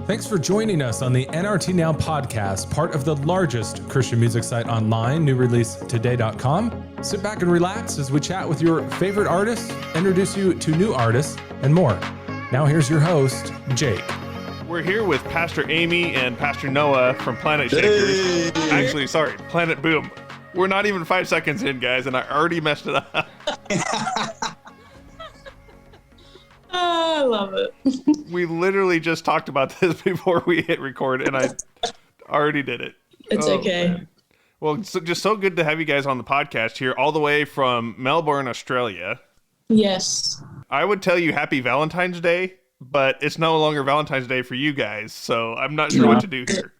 Thanks for joining us on the NRT Now podcast, part of the largest Christian music site online, newreleasetoday.com. Sit back and relax as we chat with your favorite artists, introduce you to new artists, and more. Now here's your host, Jake. We're here with Pastor Aimee and Pastor Noah from Planetshakers. Hey. Actually, sorry, Planetboom. We're not even 5 seconds in, guys, and I already messed it up. I love it. We literally just talked about this before we hit record, and I already did it. It's okay. Man. Well, it's just so good to have you guys on the podcast here, all the way from Melbourne, Australia. Yes. I would tell you Happy Valentine's Day, but it's no longer Valentine's Day for you guys, so I'm not sure what to do here.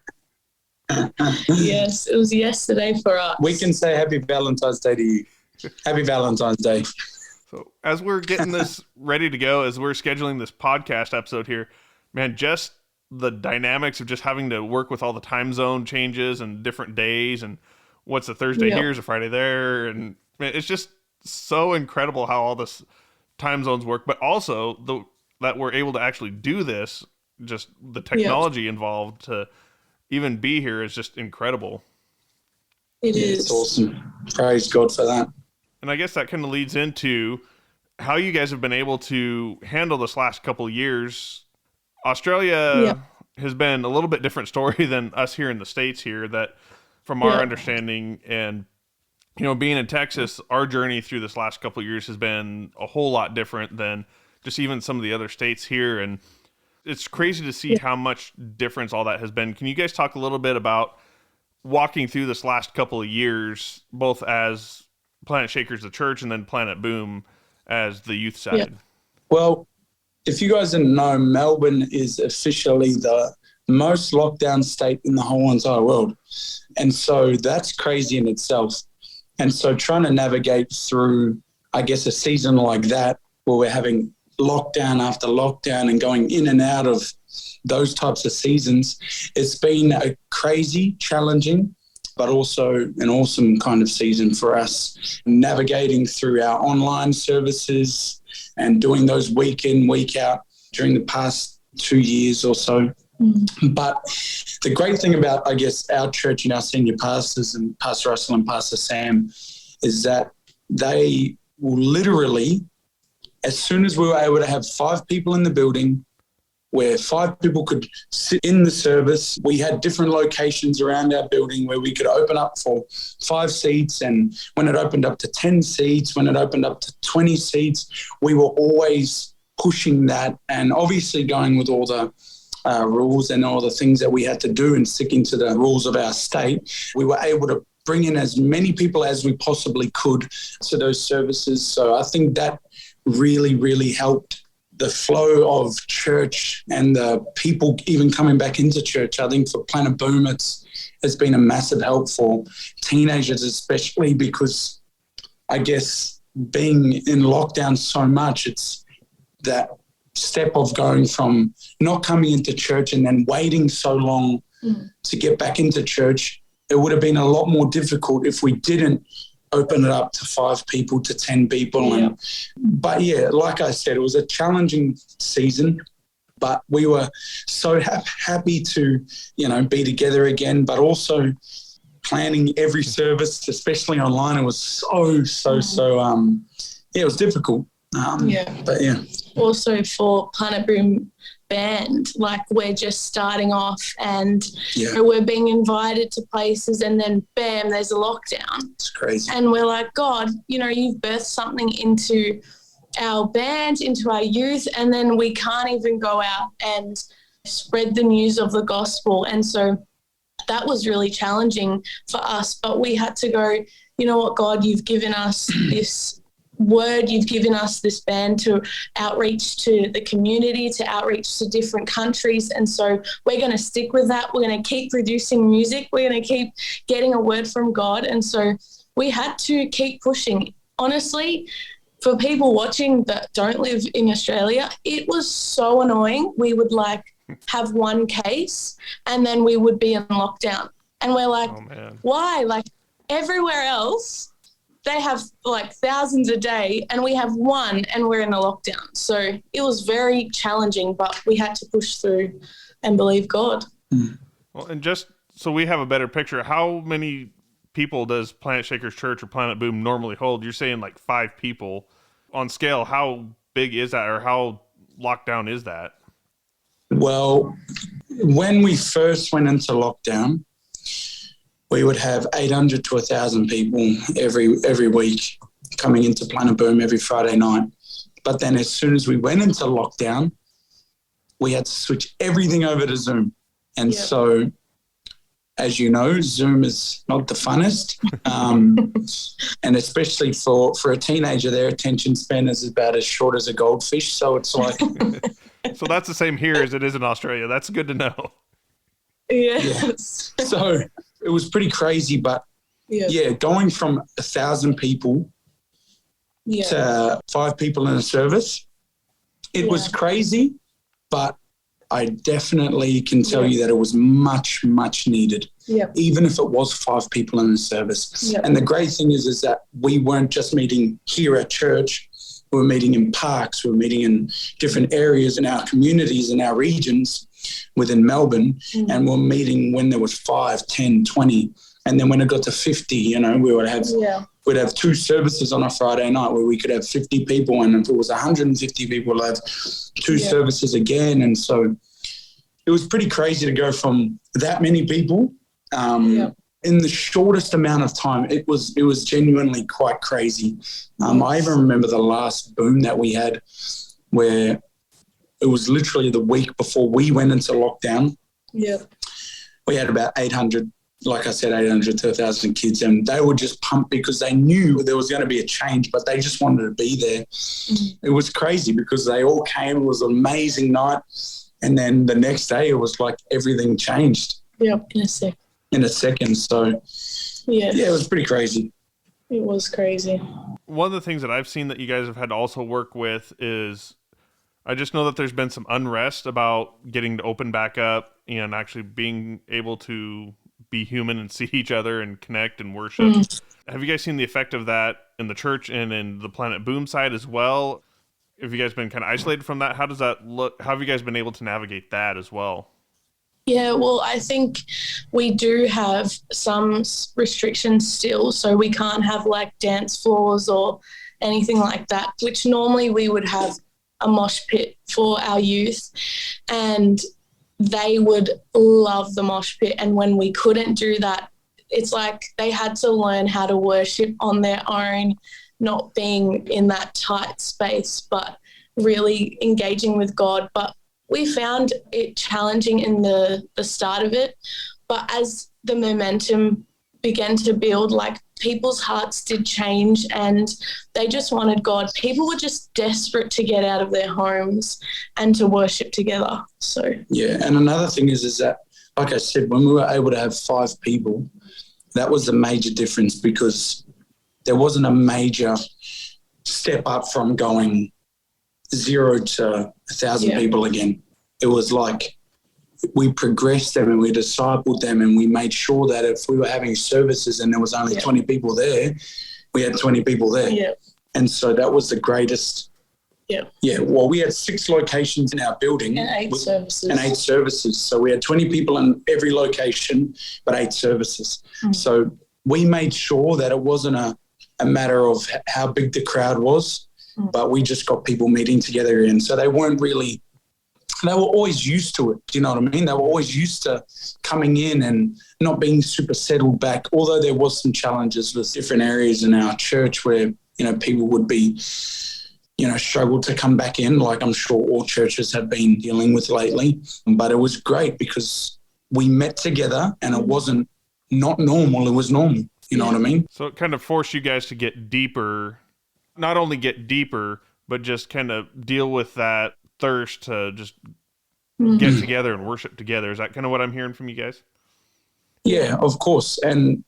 Yes, it was yesterday for us. We can say Happy Valentine's Day to you. Happy Valentine's Day. So as we're getting this ready to go, as we're scheduling this podcast episode here, man, just the dynamics of just having to work with all the time zone changes and different days and what's a Thursday here is a Friday there. And man, it's just so incredible how all this time zones work, but also that we're able to actually do this, just the technology involved to even be here is just incredible. It is. It's awesome. Praise God for that. And I guess that kind of leads into how you guys have been able to handle this last couple of years. Australia has been a little bit different story than us here in the States here, that from our understanding, and, you know, being in Texas, our journey through this last couple of years has been a whole lot different than just even some of the other states here. And it's crazy to see how much difference all that has been. Can you guys talk a little bit about walking through this last couple of years, both as Planetshakers, the church, and then Planetboom as the youth side? Yeah. Well, if you guys didn't know, Melbourne is officially the most lockdown state in the whole entire world. And so that's crazy in itself. And so trying to navigate through, I guess, a season like that, where we're having lockdown after lockdown and going in and out of those types of seasons, it's been a crazy, challenging, but also an awesome kind of season for us, navigating through our online services and doing those week in, week out during the past 2 years or so. But the great thing about, I guess, our church and our senior pastors and Pastor Russell and Pastor Sam is that they will literally, as soon as we were able to have 5 people in the building, where 5 people could sit in the service. We had different locations around our building where we could open up for 5 seats. And when it opened up to 10 seats, when it opened up to 20 seats, we were always pushing that and obviously going with all the rules and all the things that we had to do and sticking to the rules of our state. We were able to bring in as many people as we possibly could to those services. So I think that really, really helped the flow of church and the people even coming back into church. I think for Planetboom, it's been a massive help for teenagers, especially because I guess being in lockdown so much, it's that step of going from not coming into church and then waiting so long to get back into church. It would have been a lot more difficult if we didn't open it up to 5 people, to 10 people. But yeah, like I said, it was a challenging season, but we were so happy to, be together again, but also planning every service, especially online. It was so, it was difficult. But yeah. Also for Planetboom band, like we're just starting off and we're being invited to places and then bam, there's a lockdown. It's crazy. And we're like, God, you've birthed something into our band, into our youth, and then we can't even go out and spread the news of the gospel. And so that was really challenging for us, but we had to go, you know what, God, you've given us this word, you've given us this band to outreach to the community, to outreach to different countries. And so we're going to stick with that. We're going to keep producing music. We're going to keep getting a word from God. And so we had to keep pushing. Honestly, for people watching that don't live in Australia, it was so annoying. We would have one case and then we would be in lockdown. And we're like, why? Like everywhere else, they have thousands a day and we have one and we're in a lockdown. So it was very challenging, but we had to push through and believe God. Well, and just so we have a better picture, how many people does Planetshakers Church or Planetboom normally hold? You're saying like 5 people. On scale, how big is that, or how locked down is that? Well, when we first went into lockdown, we would have 800 to 1,000 people every week coming into Planetboom every Friday night. But then as soon as we went into lockdown, we had to switch everything over to Zoom. And so, as you know, Zoom is not the funnest. And especially for a teenager, their attention span is about as short as a goldfish. So it's like... So that's the same here as it is in Australia. That's good to know. Yes. Yeah. So it was pretty crazy, but going from 1,000 people to 5 people in a service, it was crazy, but I definitely can tell you that it was much, much needed, even if it was 5 people in the service. And the great thing is that we weren't just meeting here at church. We were meeting in parks. We were meeting in different areas in our communities, in our regions within Melbourne. And we were meeting when there was 5, 10, 20. And then when it got to 50, you know, we would have... We'd have 2 services on a Friday night where we could have 50 people, and if it was 150 people, we'd have 2 services again. And so it was pretty crazy to go from that many people in the shortest amount of time. It was genuinely quite crazy. I even remember the last boom that we had where it was literally the week before we went into lockdown. We had about 800, like I said, 800 to 1,000 kids, and they were just pumped because they knew there was going to be a change, but they just wanted to be there. It was crazy because they all came. It was an amazing night. And then the next day it was like everything changed. In a second. So, it was pretty crazy. It was crazy. One of the things that I've seen that you guys have had to also work with is, I just know that there's been some unrest about getting to open back up and actually being able to be human and see each other and connect and worship. Have you guys seen the effect of that in the church and in the Planetboom side as well? Have you guys been kind of isolated from that? How does that look? How have you guys been able to navigate that as well? Yeah, well, I think we do have some restrictions still, so we can't have like dance floors or anything like that, which normally we would have a mosh pit for our youth, and they would love the mosh pit. And when we couldn't do that, it's like they had to learn how to worship on their own, not being in that tight space, but really engaging with God. But we found it challenging in the start of it. But as the momentum began to build, like people's hearts did change and they just wanted God. People were just desperate to get out of their homes and to worship together. So and another thing is that, like I said, when we were able to have 5 people, that was a major difference because there wasn't a major step up from going 0 to 1,000 people again. It was like we progressed them and we discipled them, and we made sure that if we were having services and there was only 20 people there, we had 20 people there. And so that was the greatest. Well, we had 6 locations in our building. And 8 services. So we had 20 people in every location, but 8 services. So we made sure that it wasn't a matter of how big the crowd was, but we just got people meeting together. And so they weren't really, they were always used to it. Do you know what I mean? They were always used to coming in and not being super settled back, although there was some challenges with different areas in our church where, you know, people would be, you know, struggle to come back in, like I'm sure all churches have been dealing with lately. But it was great because we met together and it wasn't not normal, it was normal. You know what I mean? So it kind of forced you guys to get deeper, not only get deeper, but just kind of deal with that thirst to just get together and worship together. Is that kind of what I'm hearing from you guys? Yeah, of course. And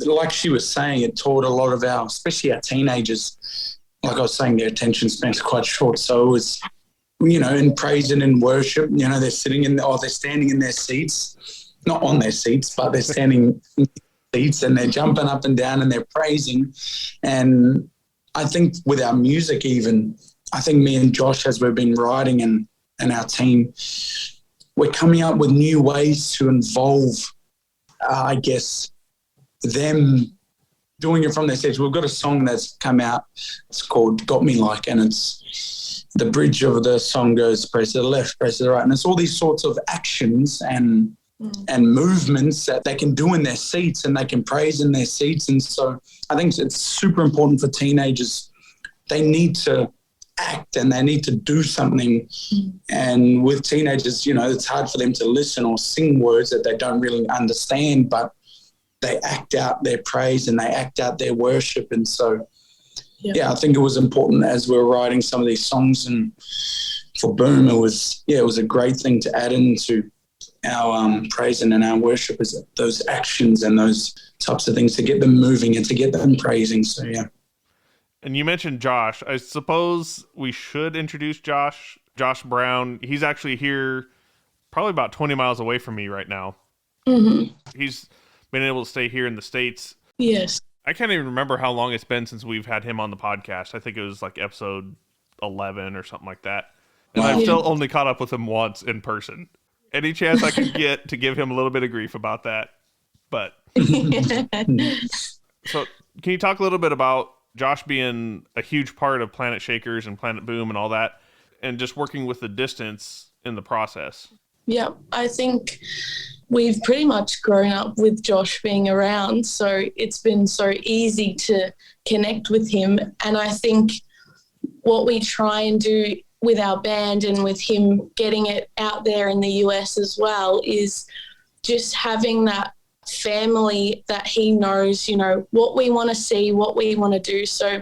like she was saying, it taught a lot of our, especially our teenagers, like I was saying, their attention span's quite short. So it was, you know, in praise and in worship, you know, they're sitting in, they're standing in their seats, not on their seats, but they're standing in seats and they're jumping up and down and they're praising. And I think with our music even, I think me and Josh, as we've been writing and our team, we're coming up with new ways to involve, I guess, them doing it from their stage. We've got a song that's come out. It's called Got Me Like, and it's the bridge of the song goes press to the left, press to the right. And it's all these sorts of actions and movements that they can do in their seats, and they can praise in their seats. And so I think it's super important for teenagers. They need to act and they need to do something. And with teenagers, you know, it's hard for them to listen or sing words that they don't really understand, but they act out their praise and they act out their worship. And so, I think it was important as we were writing some of these songs, and for Boom, it was a great thing to add into our praise and our worship, is those actions and those types of things to get them moving and to get them praising. So, yeah. And you mentioned Josh. I suppose we should introduce Josh Brown. He's actually here probably about 20 miles away from me right now. Mm-hmm. He's been able to stay here in the States. Yes. I can't even remember how long it's been since we've had him on the podcast. I think it was like episode 11 or something like that. And I've still only caught up with him once in person. Any chance I could get to give him a little bit of grief about that. But so can you talk a little bit about Josh being a huge part of Planetshakers and Planetboom and all that, and just working with the distance in the process? Yeah, I think we've pretty much grown up with Josh being around, so it's been so easy to connect with him. And I think what we try and do with our band and with him getting it out there in the US as well is just having that family that he knows, you know, what we want to see, what we want to do. So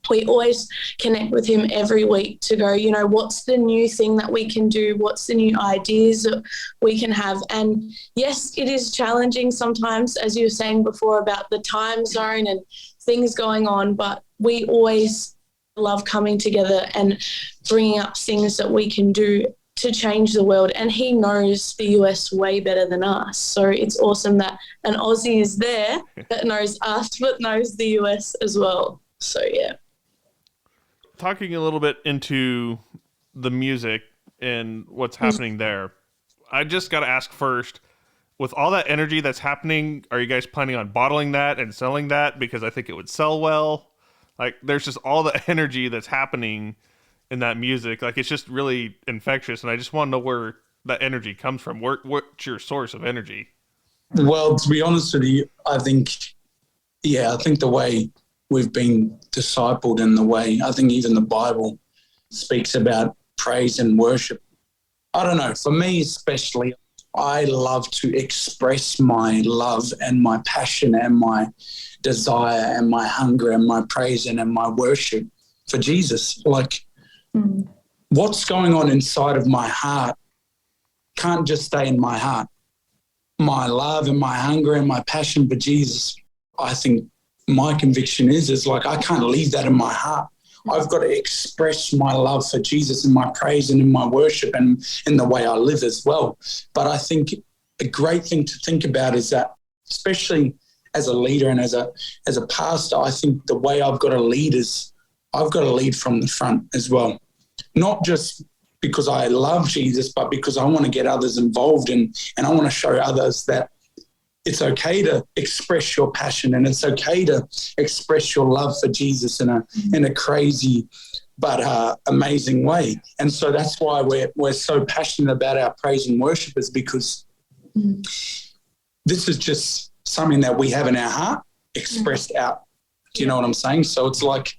we always connect with him every week to go, you know, what's the new thing that we can do? What's the new ideas that we can have? And yes, it is challenging sometimes, as you were saying before, about the time zone and things going on, but we always love coming together and bringing up things that we can do to change the world. And he knows the US way better than us. So it's awesome that an Aussie is there that knows us, but knows the US as well. So, yeah. Talking a little bit into the music and what's happening there, I just got to ask first, with all that energy that's happening, are you guys planning on bottling that and selling that? Because I think it would sell well. Like, there's just all the energy that's happening in that music. Like, it's just really infectious, and I just want to know where that energy comes from. What's your source of energy? Well, to be honest with you, I think the way we've been discipled and the way, I think even the Bible speaks about praise and worship. I don't know, for me especially, I love to express my love and my passion and my desire and my hunger and my praise and my worship for Jesus. Like, what's going on inside of my heart can't just stay in my heart. My love and my hunger and my passion for Jesus, I think my conviction is like, I can't leave that in my heart. I've got to express my love for Jesus in my praise and in my worship and in the way I live as well. But I think a great thing to think about is that, especially as a leader and as a pastor, I think the way I've got to lead is I've got to lead from the front as well. Not just because I love Jesus, but because I want to get others involved and I want to show others that it's okay to express your passion and it's okay to express your love for Jesus in a crazy but amazing way. And so that's why we're so passionate about our praise and worship, is because this is just something that we have in our heart expressed out. Do you know what I'm saying? So it's like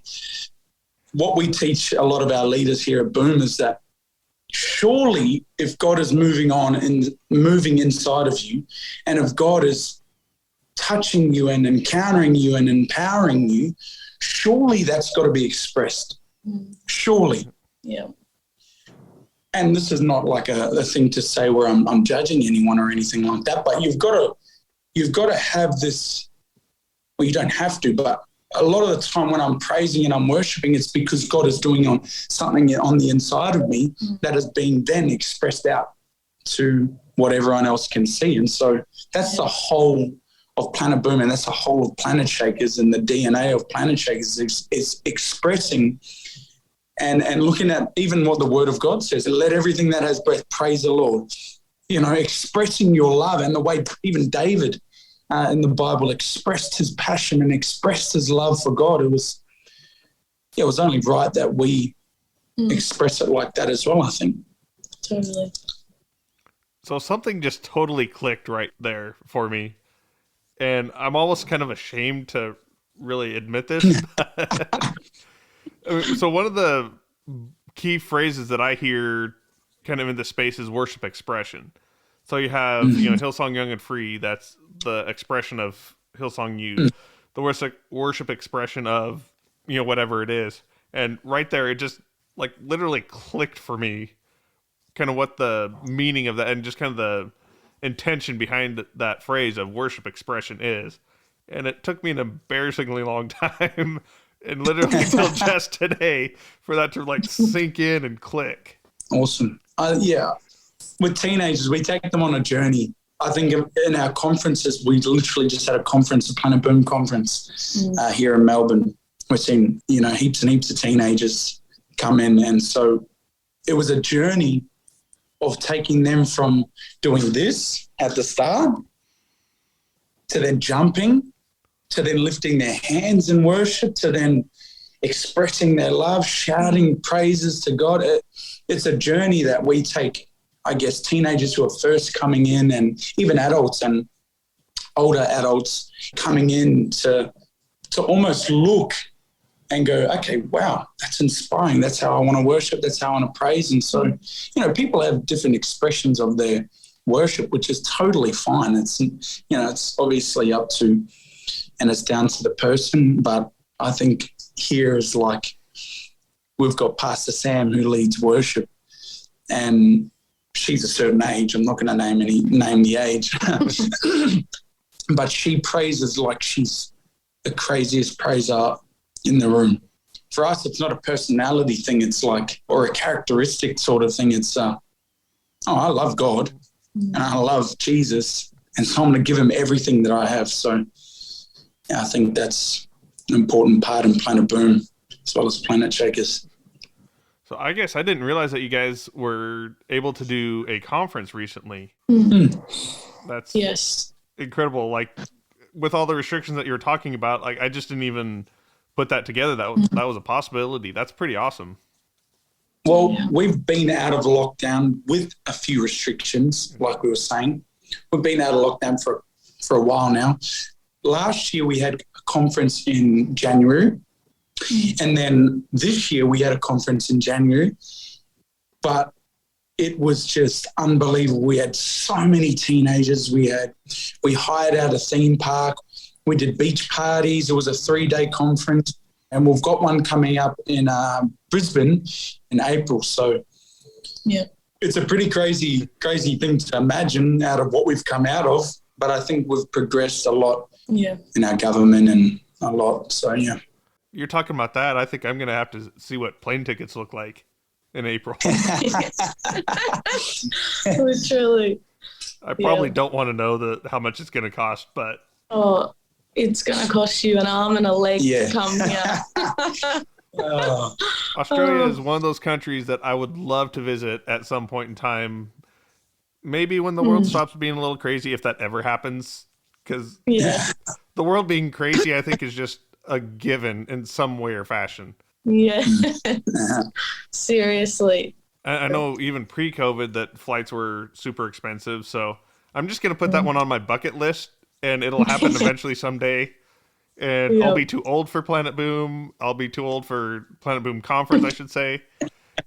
what we teach a lot of our leaders here at Boom is that surely if God is moving on and moving inside of you, and if God is touching you and encountering you and empowering you, surely that's got to be expressed. Surely. Yeah. And this is not like a thing to say where I'm judging anyone or anything like that, but you've got to have this, well, you don't have to, but a lot of the time when I'm praising and I'm worshiping, it's because God is doing something on the inside of me that has been then expressed out to what everyone else can see. And so that's the whole of Planetboom, and that's the whole of Planetshakers, and the DNA of Planetshakers is expressing and looking at even what the Word of God says. Let everything that has breath praise the Lord. expressing your love, and the way even David in the Bible expressed his passion and expressed his love for God. It was only right that we express it like that as well, I think. Totally. So something just totally clicked right there for me. And I'm almost kind of ashamed to really admit this. So one of the key phrases that I hear kind of in this space is worship expression. So you have, Hillsong Young and Free, that's the expression of Hillsong Youth. The worship expression of, whatever it is. And right there, it just like literally clicked for me kind of what the meaning of that and just kind of the intention behind that phrase of worship expression is. And it took me an embarrassingly long time and literally until just today for that to like sink in and click. Awesome. Yeah. With teenagers, we take them on a journey. I think in our conferences, we literally just had a conference, a Planetboom conference here in Melbourne. We're seeing, heaps and heaps of teenagers come in. And so it was a journey of taking them from doing this at the start to then jumping, to then lifting their hands in worship, to then expressing their love, shouting praises to God. It's a journey that we take, I guess, teenagers who are first coming in, and even adults and older adults coming in to almost look and go, okay, wow, that's inspiring. That's how I want to worship. That's how I want to praise. And so, people have different expressions of their worship, which is totally fine. It's, it's obviously up to, and it's down to the person. But I think here is like, we've got Pastor Sam who leads worship, and she's a certain age. I'm not going to name the age, but she praises like she's the craziest praiser in the room. For us, it's not a personality thing. It's like, or a characteristic sort of thing. It's, I love God and I love Jesus, and so I'm going to give him everything that I have. So I think that's an important part in Planetboom as well as Planetshakers. So I guess I didn't realize that you guys were able to do a conference recently. That's incredible. Like, with all the restrictions that you were talking about, like I just didn't even put that together. That was a possibility. That's pretty awesome. Well, we've been out of lockdown with a few restrictions, like we were saying. We've been out of lockdown for a while now. Last year we had a conference in January, and then this year we had a conference in January, but it was just unbelievable. We had so many teenagers. We hired out a theme park. We did beach parties. It was a 3-day conference, and we've got one coming up in Brisbane in April. So it's a pretty crazy thing to imagine out of what we've come out of, but I think we've progressed a lot in our government and a lot. So, You're talking about that. I think I'm going to have to see what plane tickets look like in April. Literally. I probably don't want to know how much it's going to cost, but... Oh, it's going to cost you an arm and a leg to come here. Australia is one of those countries that I would love to visit at some point in time. Maybe when the world stops being a little crazy, if that ever happens. Because the world being crazy, I think, is just a given in some way or fashion. Yeah. Seriously. I know even pre-COVID that flights were super expensive. So I'm just going to put that one on my bucket list, and it'll happen eventually someday. And I'll be too old for Planetboom. I'll be too old for Planetboom conference, I should say.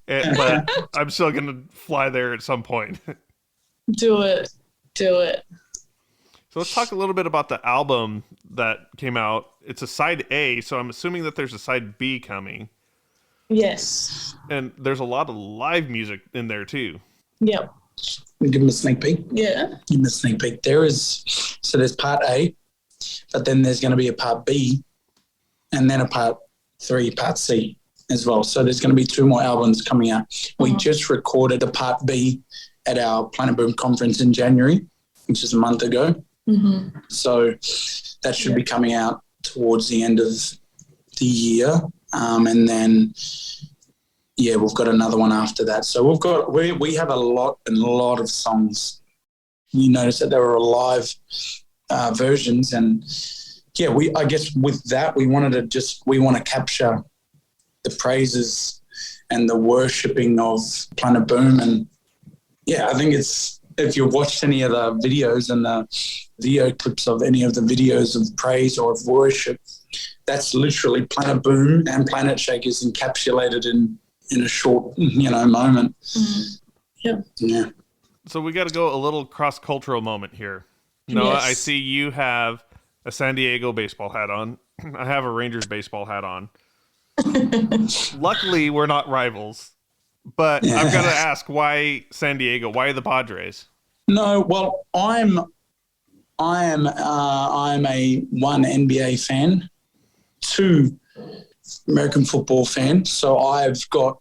But I'm still going to fly there at some point. Do it. So let's talk a little bit about the album that came out. It's a side A, so I'm assuming that there's a side B coming. Yes. And there's a lot of live music in there too. Yep. Give them a sneak peek. Yeah. Give them a sneak peek. There's part A, but then there's going to be a part B, and then a part 3, part C as well. So there's going to be 2 more albums coming out. We just recorded a part B at our Planetboom conference in January, which is a month ago. Mm-hmm. So that should be coming out towards the end of the year. And then, we've got another one after that. So we have a lot of songs you notice that there were live versions. And yeah, I guess with that, we want to capture the praises and the worshipping of Planetboom. And yeah, I think if you've watched any of the videos and the video clips of any of the videos of praise or of worship, that's literally Planetboom and Planetshakers encapsulated in a short, moment. Mm-hmm. Yeah. So we got to go a little cross-cultural moment here. Noah, Yes. I see you have a San Diego baseball hat on. I have a Rangers baseball hat on. Luckily, we're not rivals. But I've got to ask, why San Diego? Why the Padres? No, well, I am a one NBA fan, two American football fan. So I've got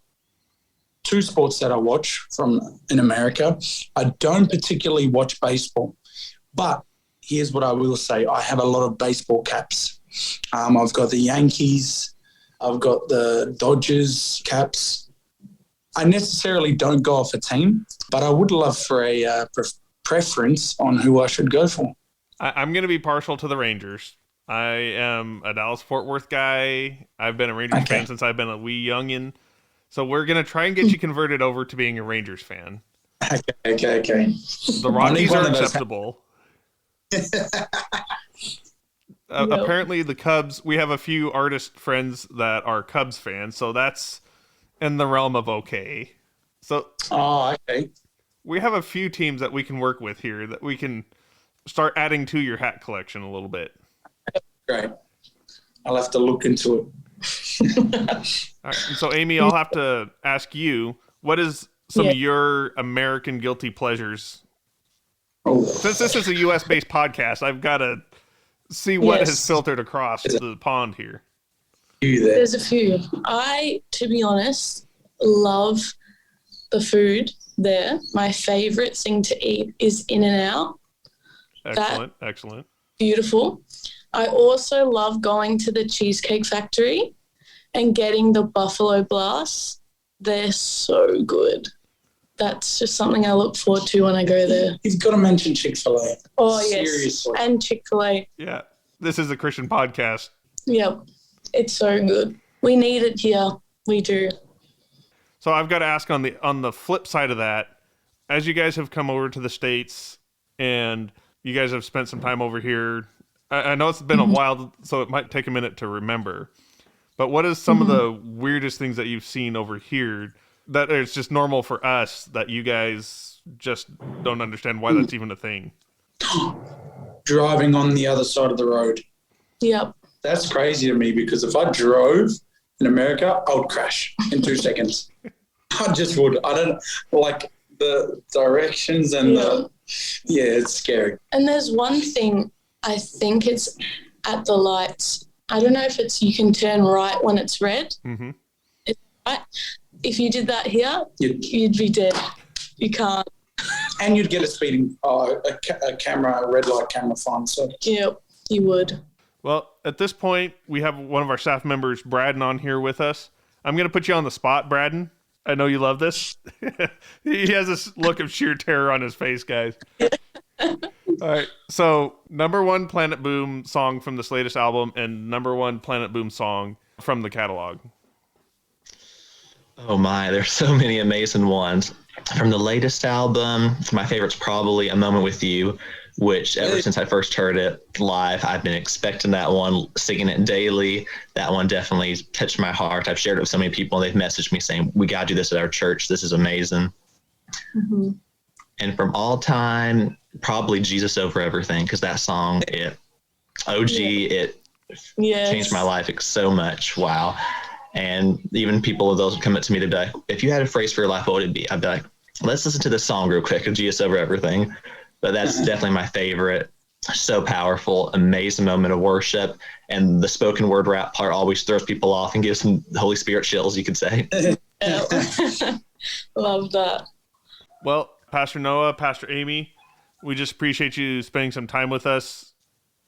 two sports that I watch in America. I don't particularly watch baseball, but here's what I will say: I have a lot of baseball caps. I've got the Yankees, I've got the Dodgers caps. I necessarily don't go off a team, but I would love for a preference on who I should go for. I'm going to be partial to the Rangers. I am a Dallas-Fort Worth guy. I've been a Rangers fan since I've been a wee youngin'. So we're going to try and get you converted over to being a Rangers fan. Okay. The Rockies are acceptable. Apparently the Cubs, we have a few artist friends that are Cubs fans, so that's in the realm of okay. So okay. We have a few teams that we can work with here that we can start adding to your hat collection a little bit. Great. I'll have to look into it. All right. So Aimee, I'll have to ask you, what is some of your American guilty pleasures? Oh. Since this is a US-based podcast, I've got to see what has filtered across the pond here. There's a few. To be honest, love the food there. My favorite thing to eat is In-N-Out. Excellent. Beautiful. I also love going to the Cheesecake Factory and getting the Buffalo Blast. They're so good. That's just something I look forward to when I go there. You've got to mention Chick-fil-A. Oh, yes. Seriously. And Chick-fil-A. Yeah. This is a Christian podcast. Yep. It's so good. We need it here. We do. So I've got to ask on the flip side of that, as you guys have come over to the States and you guys have spent some time over here, I know it's been a while, so it might take a minute to remember, but what is some of the weirdest things that you've seen over here that it's just normal for us that you guys just don't understand why that's even a thing? Driving on the other side of the road. Yep. That's crazy to me because if I drove in America, I would crash in 2 seconds. I just would. I don't like the directions and it's scary. And there's one thing, I think it's at the lights. I don't know if it's you can turn right when it's red. Mm-hmm. It's right. If you did that here, you'd be dead. You can't. And you'd get a speeding, a red light camera fine. So. Yep, you would. Well, at this point, we have one of our staff members, Braden, on here with us. I'm going to put you on the spot, Braden. I know you love this. He has this look of sheer terror on his face, guys. All right. So, number one Planetboom song from this latest album and number one Planetboom song from the catalog. Oh my, there's so many amazing ones. From the latest album, my favorite's probably A Moment With You, which ever since I first heard it live, I've been expecting that one, singing it daily. That one definitely touched my heart. I've shared it with so many people, and they've messaged me saying, we got to do this at our church. This is amazing. Mm-hmm. And from all time, probably Jesus Over Everything, because that song, it changed my life so much. Wow. And even people, those come up to me, they'd be like, if you had a phrase for your life, what would it be? I'd be like, let's listen to this song real quick of Jesus Over Everything. But that's definitely my favorite. So powerful, amazing moment of worship. And the spoken word rap part always throws people off and gives some Holy Spirit chills, you could say. Love that. Well, Pastor Noah, Pastor Aimee, we just appreciate you spending some time with us,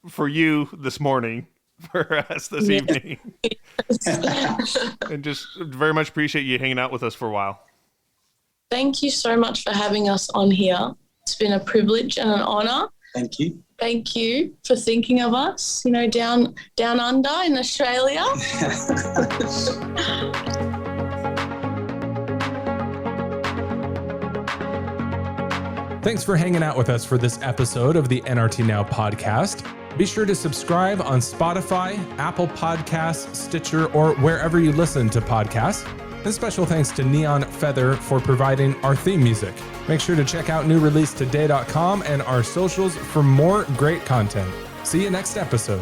for you this morning, for us this evening. And just very much appreciate you hanging out with us for a while. Thank you so much for having us on here. It's been a privilege and an honor. Thank you. Thank you for thinking of us, down under in Australia. Thanks for hanging out with us for this episode of the NRT Now podcast. Be sure to subscribe on Spotify, Apple Podcasts, Stitcher, or wherever you listen to podcasts. And special thanks to Neon Feather for providing our theme music. Make sure to check out newreleasetoday.com and our socials for more great content. See you next episode.